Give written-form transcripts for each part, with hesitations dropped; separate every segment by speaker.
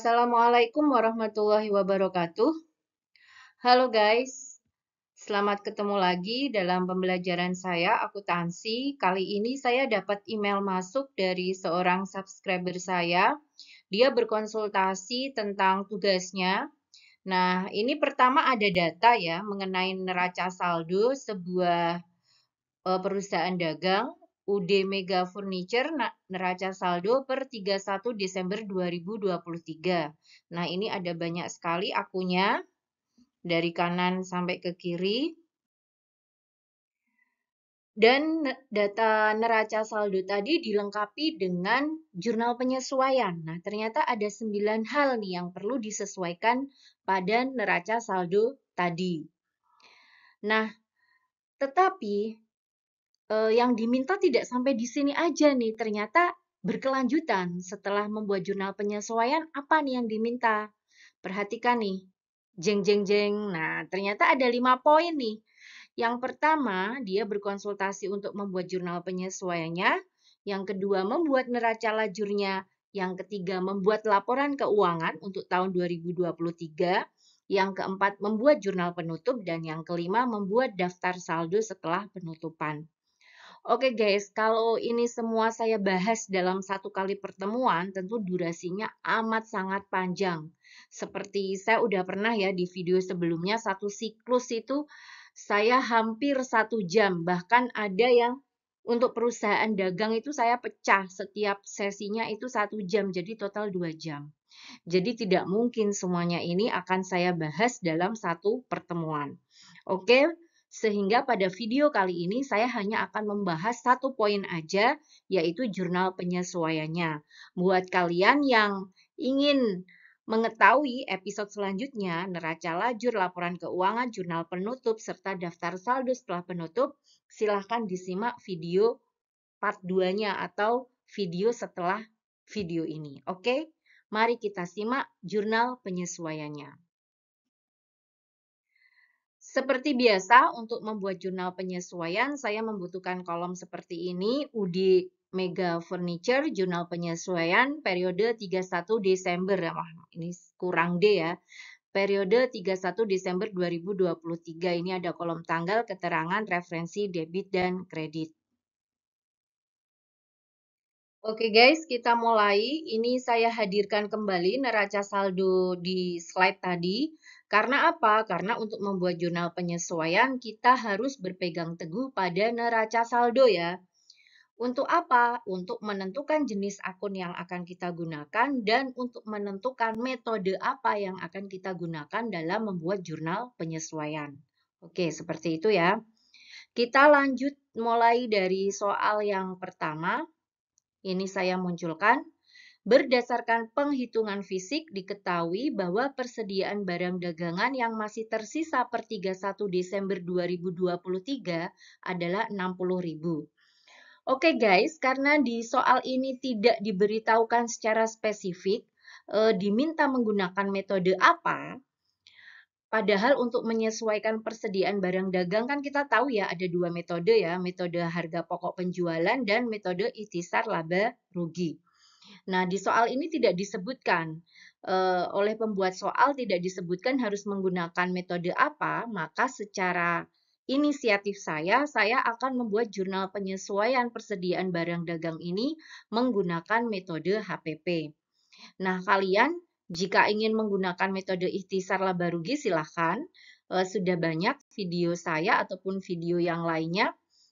Speaker 1: Assalamualaikum warahmatullahi wabarakatuh. Halo guys, selamat ketemu lagi dalam pembelajaran saya, akuntansi. Kali ini saya dapat email masuk dari seorang subscriber saya. Dia berkonsultasi tentang tugasnya. Nah, ini pertama ada data ya mengenai neraca saldo sebuah perusahaan dagang. UD Mega Furniture neraca saldo per 31 Desember 2023. Nah, ini ada banyak sekali akunnya dari kanan sampai ke kiri. Dan data neraca saldo tadi dilengkapi dengan jurnal penyesuaian. Nah, ternyata ada 9 hal nih yang perlu disesuaikan pada neraca saldo tadi. Nah, tetapi yang diminta tidak sampai di sini aja nih, ternyata berkelanjutan. Setelah membuat jurnal penyesuaian, apa nih yang diminta? Perhatikan nih, jeng jeng jeng. Nah, ternyata ada 5 poin nih. Yang pertama, dia berkonsultasi untuk membuat jurnal penyesuaiannya. Yang kedua, membuat neraca lajurnya. Yang ketiga, membuat laporan keuangan untuk tahun 2023. Yang keempat, membuat jurnal penutup. Dan yang kelima, membuat daftar saldo setelah penutupan. Oke guys, kalau ini semua saya bahas dalam satu kali pertemuan, tentu durasinya amat sangat panjang. Seperti saya udah pernah ya di video sebelumnya, satu siklus itu saya hampir 1 jam. Bahkan ada yang untuk perusahaan dagang itu saya pecah, setiap sesinya itu 1 jam, jadi total 2 jam. Jadi tidak mungkin semuanya ini akan saya bahas dalam satu pertemuan. Oke, sehingga pada video kali ini saya hanya akan membahas satu poin aja, yaitu jurnal penyesuaiannya. Buat kalian yang ingin mengetahui episode selanjutnya, neraca lajur, laporan keuangan, jurnal penutup, serta daftar saldo setelah penutup, silahkan disimak video part 2-nya atau video setelah video ini. Oke, mari kita simak jurnal penyesuaiannya. Seperti biasa, untuk membuat jurnal penyesuaian, saya membutuhkan kolom seperti ini, UD Mega Furniture, jurnal penyesuaian, periode 31 Desember. Wah, ini kurang D ya. Periode 31 Desember 2023, ini ada kolom tanggal, keterangan, referensi, debit, dan kredit. Oke guys, kita mulai. Ini saya hadirkan kembali neraca saldo di slide tadi. Karena apa? Karena untuk membuat jurnal penyesuaian, kita harus berpegang teguh pada neraca saldo ya. Untuk apa? Untuk menentukan jenis akun yang akan kita gunakan dan untuk menentukan metode apa yang akan kita gunakan dalam membuat jurnal penyesuaian. Oke, seperti itu ya. Kita lanjut mulai dari soal yang pertama. Ini saya munculkan. Berdasarkan penghitungan fisik, diketahui bahwa persediaan barang dagangan yang masih tersisa per 31 Desember 2023 adalah 60.000. Oke guys, karena di soal ini tidak diberitahukan secara spesifik, diminta menggunakan metode apa, padahal untuk menyesuaikan persediaan barang dagang kan kita tahu ya ada 2 metode ya, metode harga pokok penjualan dan metode ikhtisar laba rugi. Nah, di soal ini tidak disebutkan oleh pembuat soal tidak disebutkan harus menggunakan metode apa, maka secara inisiatif saya akan membuat jurnal penyesuaian persediaan barang dagang ini menggunakan metode HPP. Nah, kalian jika ingin menggunakan metode ikhtisar laba rugi silahkan. Sudah banyak video saya ataupun video yang lainnya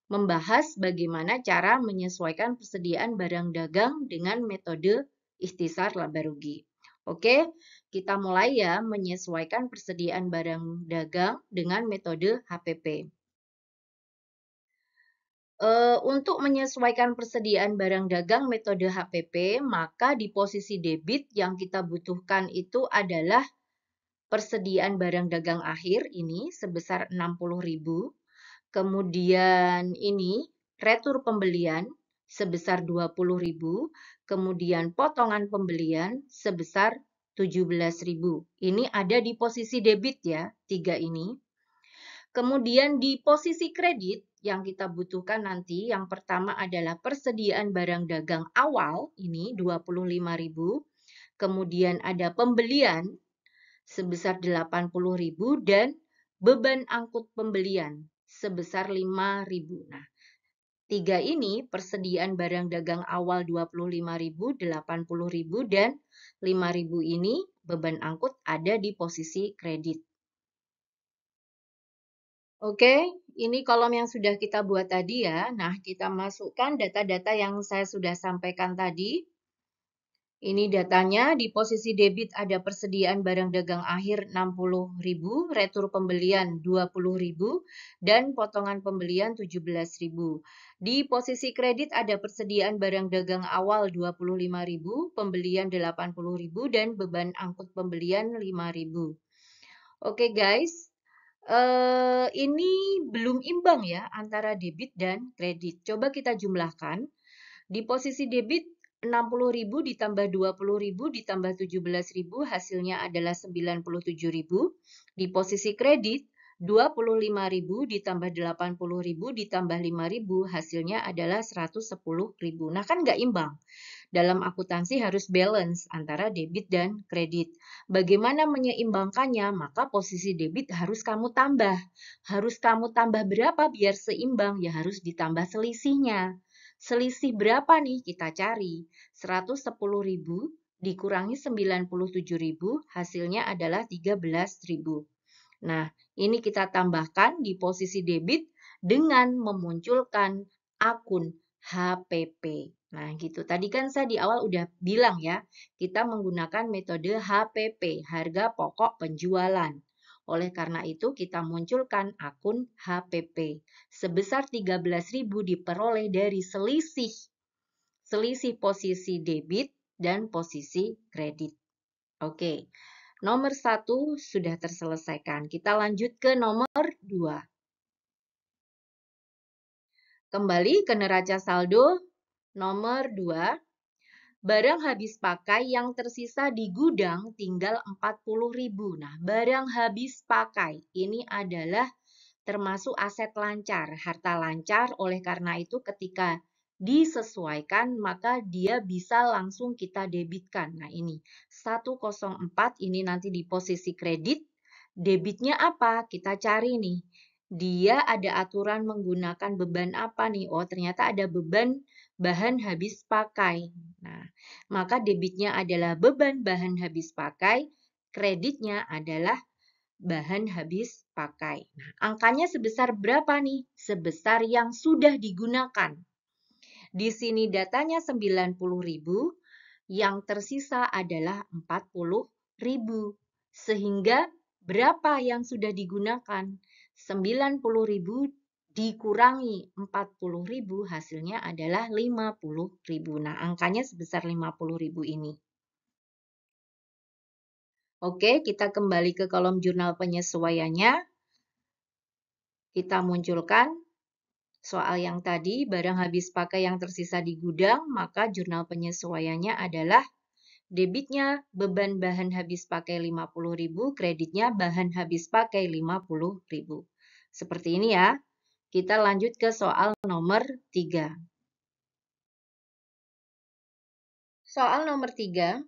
Speaker 1: membahas bagaimana cara menyesuaikan persediaan barang dagang dengan metode ikhtisar laba rugi. Oke, kita mulai ya menyesuaikan persediaan barang dagang dengan metode HPP. Untuk menyesuaikan persediaan barang dagang metode HPP, maka di posisi debit yang kita butuhkan itu adalah persediaan barang dagang akhir ini sebesar 60.000. Kemudian ini retur pembelian sebesar 20.000, kemudian potongan pembelian sebesar 17.000. Ini ada di posisi debit ya, 3 ini. Kemudian di posisi kredit yang kita butuhkan nanti, yang pertama adalah persediaan barang dagang awal, ini 25.000. Kemudian ada pembelian sebesar 80.000 dan beban angkut pembelian sebesar 5.000. Nah, tiga ini persediaan barang dagang awal 25.000, 80.000 dan 5.000 ini beban angkut ada di posisi kredit. Oke, ini kolom yang sudah kita buat tadi ya. Nah, kita masukkan data-data yang saya sudah sampaikan tadi. Ini datanya, di posisi debit ada persediaan barang dagang akhir 60.000, retur pembelian 20.000, dan potongan pembelian 17.000. Di posisi kredit ada persediaan barang dagang awal 25.000, pembelian 80.000, dan beban angkut pembelian 5.000. Oke guys, ini belum imbang ya antara debit dan kredit. Coba kita jumlahkan. Di posisi debit 60.000 ditambah 20.000 ditambah 17.000 hasilnya adalah 97.000. Di posisi kredit 25.000 ditambah 80.000 ditambah 5.000 hasilnya adalah 110.000. Nah kan nggak imbang. Dalam akuntansi harus balance antara debit dan kredit. Bagaimana menyeimbangkannya? Maka posisi debit harus kamu tambah. Harus kamu tambah berapa biar seimbang? Ya harus ditambah selisihnya. Selisih berapa nih? Kita cari. 110.000 dikurangi 97.000 hasilnya adalah 13.000. Nah, ini kita tambahkan di posisi debit dengan memunculkan akun HPP. Nah, gitu. Tadi kan saya di awal udah bilang ya, kita menggunakan metode HPP, harga pokok penjualan. Oleh karena itu, kita munculkan akun HPP. Sebesar 13.000 diperoleh dari selisih posisi debit dan posisi kredit. Oke, nomor 1 sudah terselesaikan. Kita lanjut ke nomor 2. Kembali ke neraca saldo nomor 2. Barang habis pakai yang tersisa di gudang tinggal 40.000. Nah, barang habis pakai ini adalah termasuk aset lancar, harta lancar. Oleh karena itu ketika disesuaikan maka dia bisa langsung kita debitkan. Nah, ini 104 ini nanti di posisi kredit. Debitnya apa? Kita cari nih. Dia ada aturan menggunakan beban apa nih? Oh, ternyata ada beban bahan habis pakai. Nah, maka debitnya adalah beban bahan habis pakai, kreditnya adalah bahan habis pakai. Nah, angkanya sebesar berapa nih? Sebesar yang sudah digunakan. Di sini datanya 90.000, yang tersisa adalah 40.000. Sehingga berapa yang sudah digunakan? 90.000 dikurangi 40.000 hasilnya adalah 50.000. Nah, angkanya sebesar 50.000 ini. Oke, kita kembali ke kolom jurnal penyesuaiannya. Kita munculkan soal yang tadi, barang habis pakai yang tersisa di gudang, maka jurnal penyesuaiannya adalah debitnya beban bahan habis pakai 50.000, kreditnya bahan habis pakai 50.000. Seperti ini ya. Kita lanjut ke soal nomor 3. Soal nomor 3,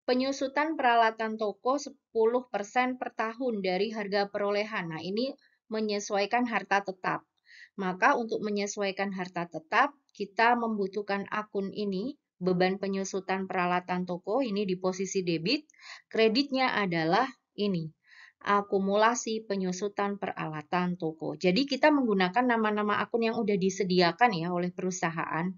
Speaker 1: penyusutan peralatan toko 10% per tahun dari harga perolehan. Nah, ini menyesuaikan harta tetap. Maka untuk menyesuaikan harta tetap, kita membutuhkan akun ini, beban penyusutan peralatan toko, ini di posisi debit. Kreditnya adalah ini, akumulasi penyusutan peralatan toko. Jadi kita menggunakan nama-nama akun yang udah disediakan ya oleh perusahaan.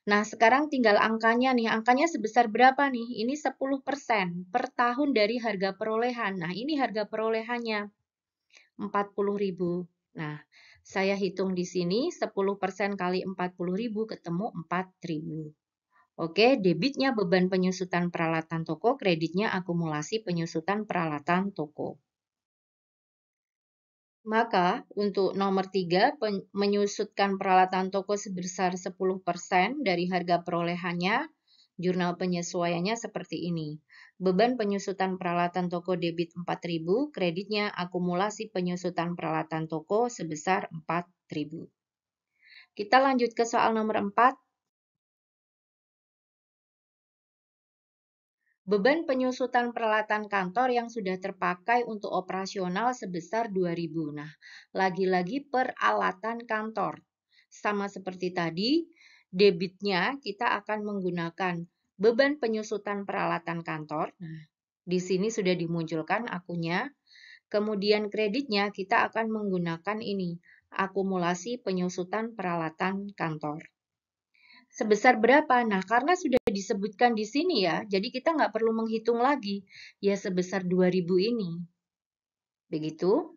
Speaker 1: Nah, sekarang tinggal angkanya nih. Angkanya sebesar berapa nih? Ini 10% per tahun dari harga perolehan. Nah, ini harga perolehannya 40.000. Nah, saya hitung di sini 10% kali 40.000 ketemu 4.000. Oke, debitnya beban penyusutan peralatan toko, kreditnya akumulasi penyusutan peralatan toko. Maka untuk nomor 3, menyusutkan peralatan toko sebesar 10% dari harga perolehannya, jurnal penyesuaiannya seperti ini. Beban penyusutan peralatan toko debit 4.000, kreditnya akumulasi penyusutan peralatan toko sebesar 4.000. Kita lanjut ke soal nomor 4. Beban penyusutan peralatan kantor yang sudah terpakai untuk operasional sebesar 2.000. Nah, lagi-lagi peralatan kantor. Sama seperti tadi, debitnya kita akan menggunakan beban penyusutan peralatan kantor. Nah, di sini sudah dimunculkan akunnya. Kemudian kreditnya kita akan menggunakan ini, akumulasi penyusutan peralatan kantor. Sebesar berapa? Nah, karena sudah disebutkan di sini ya, jadi kita nggak perlu menghitung lagi. Ya, sebesar 2.000 ini. Begitu.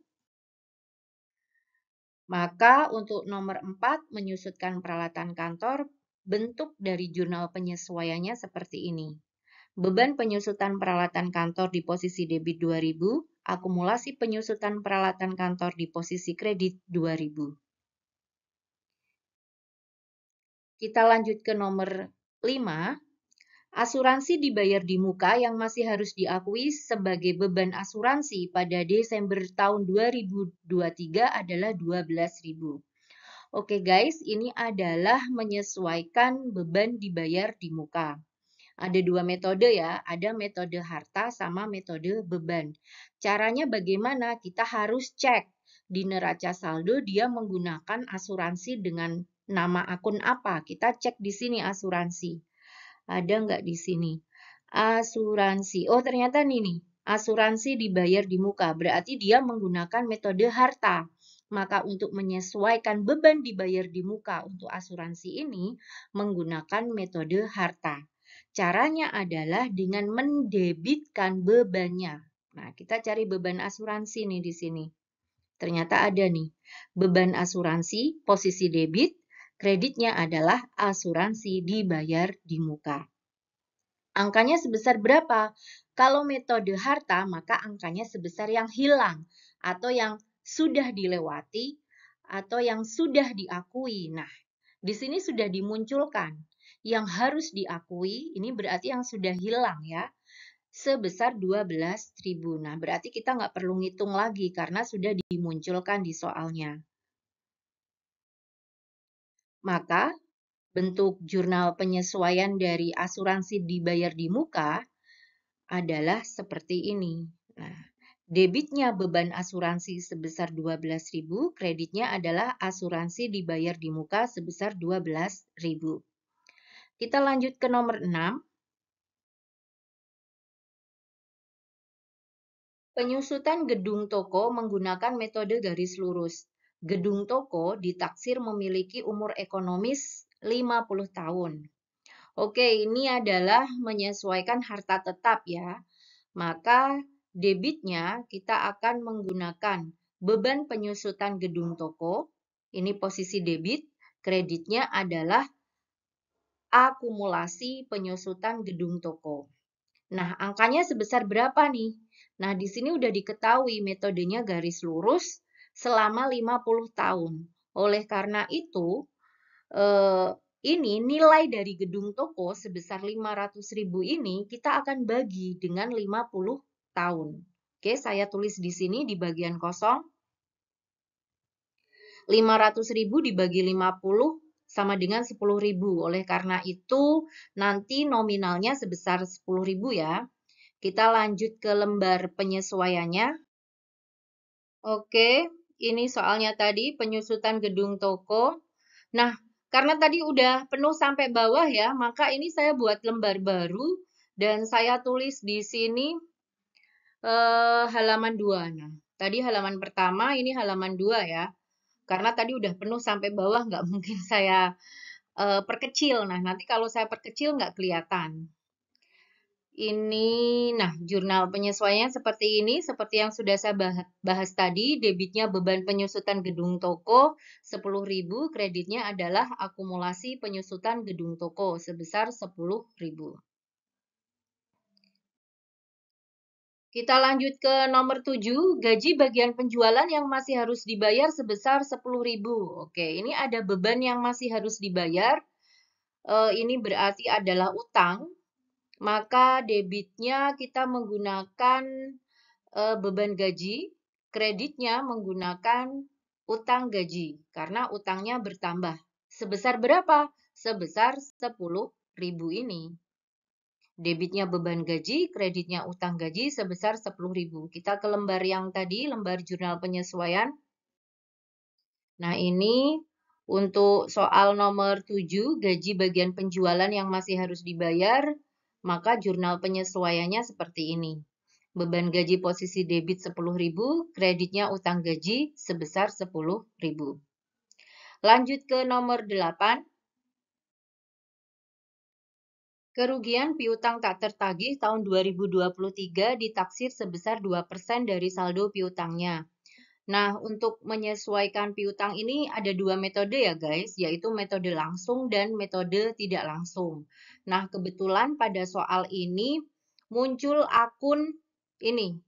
Speaker 1: Maka untuk nomor 4, menyusutkan peralatan kantor, bentuk dari jurnal penyesuaiannya seperti ini. Beban penyusutan peralatan kantor di posisi debit 2.000, akumulasi penyusutan peralatan kantor di posisi kredit 2.000. Kita lanjut ke nomor 5. Asuransi dibayar di muka yang masih harus diakui sebagai beban asuransi pada Desember tahun 2023 adalah 12.000. Oke guys, ini adalah menyesuaikan beban dibayar di muka. Ada dua metode ya, ada metode harta sama metode beban. Caranya bagaimana? Kita harus cek di neraca saldo dia menggunakan asuransi dengan nama akun apa. Kita cek di sini asuransi. Ada nggak di sini? Asuransi. Oh, ternyata nih. Asuransi dibayar di muka. Berarti dia menggunakan metode harta. Maka untuk menyesuaikan beban dibayar di muka untuk asuransi ini menggunakan metode harta. Caranya adalah dengan mendebitkan bebannya. Nah, kita cari beban asuransi nih di sini. Ternyata ada nih. Beban asuransi posisi debit, kreditnya adalah asuransi dibayar di muka. Angkanya sebesar berapa? Kalau metode harta, maka angkanya sebesar yang hilang atau yang sudah dilewati atau yang sudah diakui. Nah, di sini sudah dimunculkan. Yang harus diakui, ini berarti yang sudah hilang ya, sebesar 12.000. Nah, berarti kita nggak perlu ngitung lagi karena sudah dimunculkan di soalnya. Maka, bentuk jurnal penyesuaian dari asuransi dibayar di muka adalah seperti ini. Nah, debitnya beban asuransi sebesar 12.000, kreditnya adalah asuransi dibayar di muka sebesar 12.000. Kita lanjut ke nomor 6. Penyusutan gedung toko menggunakan metode garis lurus. Gedung toko ditaksir memiliki umur ekonomis 50 tahun. Oke, ini adalah menyesuaikan harta tetap ya. Maka debitnya kita akan menggunakan beban penyusutan gedung toko. Ini posisi debit. Kreditnya adalah akumulasi penyusutan gedung toko. Nah, angkanya sebesar berapa nih? Nah, di sini udah diketahui metodenya garis lurus selama 50 tahun. Oleh karena itu, ini nilai dari gedung toko sebesar 500.000 ini kita akan bagi dengan 50 tahun. Oke, saya tulis di sini di bagian kosong. 500.000 dibagi 50 sama dengan 10.000. Oleh karena itu, nanti nominalnya sebesar 10.000 ya. Kita lanjut ke lembar penyesuaiannya. Oke, ini soalnya tadi penyusutan gedung toko. Nah, karena tadi udah penuh sampai bawah ya, maka ini saya buat lembar baru dan saya tulis di sini halaman 2. Nah, tadi halaman pertama, ini halaman 2 ya. Karena tadi udah penuh sampai bawah, nggak mungkin saya perkecil. Nah, nanti kalau saya perkecil nggak kelihatan. Ini, nah, jurnal penyesuaian seperti ini, seperti yang sudah saya bahas tadi, debitnya beban penyusutan gedung toko 10.000, kreditnya adalah akumulasi penyusutan gedung toko sebesar 10.000. Kita lanjut ke nomor 7, gaji bagian penjualan yang masih harus dibayar sebesar 10.000. Oke, ini ada beban yang masih harus dibayar. Ini berarti adalah utang. Maka debitnya kita menggunakan beban gaji, kreditnya menggunakan utang gaji karena utangnya bertambah. Sebesar berapa? Sebesar 10.000 ini. Debitnya beban gaji, kreditnya utang gaji sebesar 10.000. Kita ke lembar yang tadi, lembar jurnal penyesuaian. Nah, ini untuk soal nomor 7, gaji bagian penjualan yang masih harus dibayar, maka jurnal penyesuaiannya seperti ini. Beban gaji posisi debit 10.000, kreditnya utang gaji sebesar 10.000. Lanjut ke nomor 8. Kerugian piutang tak tertagih tahun 2023 ditaksir sebesar 2% dari saldo piutangnya. Nah, untuk menyesuaikan piutang ini ada dua metode ya guys, yaitu metode langsung dan metode tidak langsung. Nah, kebetulan pada soal ini muncul akun ini,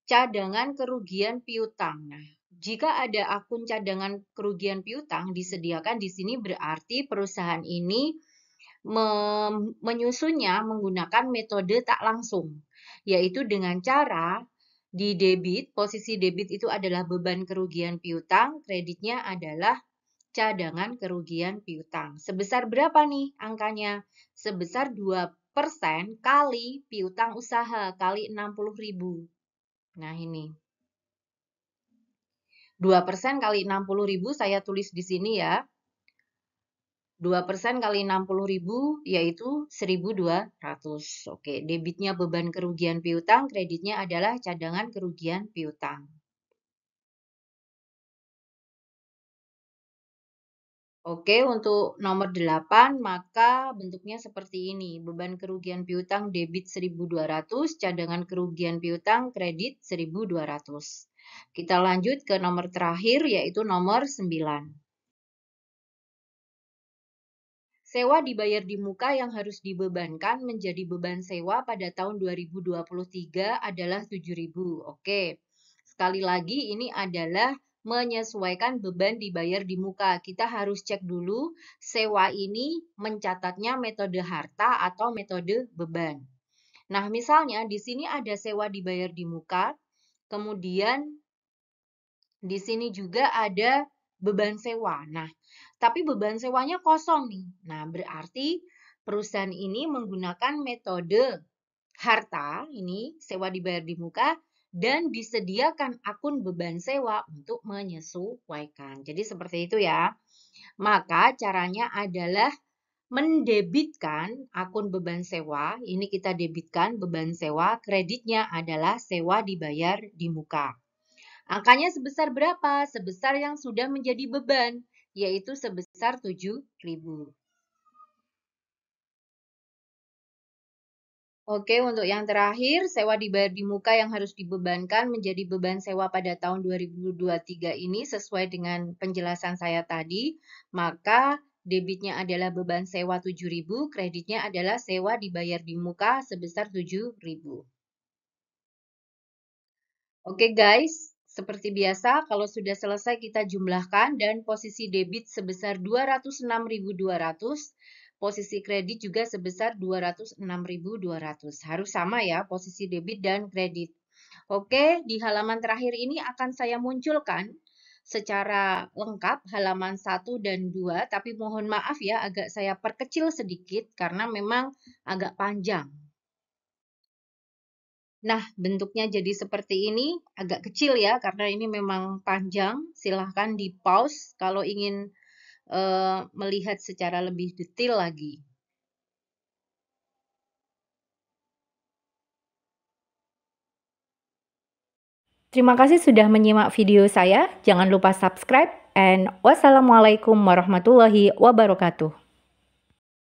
Speaker 1: cadangan kerugian piutang. Nah, jika ada akun cadangan kerugian piutang disediakan di sini berarti perusahaan ini menyusunnya menggunakan metode tak langsung, yaitu dengan cara di debit, posisi debit itu adalah beban kerugian piutang, kreditnya adalah cadangan kerugian piutang. Sebesar berapa nih angkanya? Sebesar 2% kali piutang usaha, kali 60.000. Nah ini, 2% kali 60.000 saya tulis di sini ya. 2% kali 60.000 yaitu 1.200. Oke, debitnya beban kerugian piutang, kreditnya adalah cadangan kerugian piutang. Oke, untuk nomor 8, maka bentuknya seperti ini. Beban kerugian piutang debit 1.200, cadangan kerugian piutang kredit 1.200. Kita lanjut ke nomor terakhir, yaitu nomor 9. Sewa dibayar di muka yang harus dibebankan menjadi beban sewa pada tahun 2023 adalah 7.000. Oke, sekali lagi ini adalah menyesuaikan beban dibayar di muka. Kita harus cek dulu sewa ini mencatatnya metode harta atau metode beban. Nah, misalnya di sini ada sewa dibayar di muka, kemudian di sini juga ada beban sewa. Nah, tapi beban sewanya kosong nih. Nah, berarti perusahaan ini menggunakan metode harta, ini sewa dibayar di muka, dan disediakan akun beban sewa untuk menyesuaikan. Jadi seperti itu ya. Maka caranya adalah mendebitkan akun beban sewa. Ini kita debitkan beban sewa, kreditnya adalah sewa dibayar di muka. Angkanya sebesar berapa? Sebesar yang sudah menjadi beban, yaitu sebesar 7.000. Oke, untuk yang terakhir, sewa dibayar di muka yang harus dibebankan menjadi beban sewa pada tahun 2023 ini sesuai dengan penjelasan saya tadi, maka debitnya adalah beban sewa 7.000, kreditnya adalah sewa dibayar di muka sebesar 7.000. Oke guys, seperti biasa kalau sudah selesai kita jumlahkan dan posisi debit sebesar 206.200, posisi kredit juga sebesar 206.200. Harus sama ya posisi debit dan kredit. Oke, di halaman terakhir ini akan saya munculkan secara lengkap halaman 1 dan 2, tapi mohon maaf ya agak saya perkecil sedikit karena memang agak panjang. Nah, bentuknya jadi seperti ini, agak kecil ya, karena ini memang panjang. Silahkan di pause kalau ingin melihat secara lebih detail lagi.
Speaker 2: Terima kasih sudah menyimak video saya. Jangan lupa subscribe, and wassalamualaikum warahmatullahi wabarakatuh.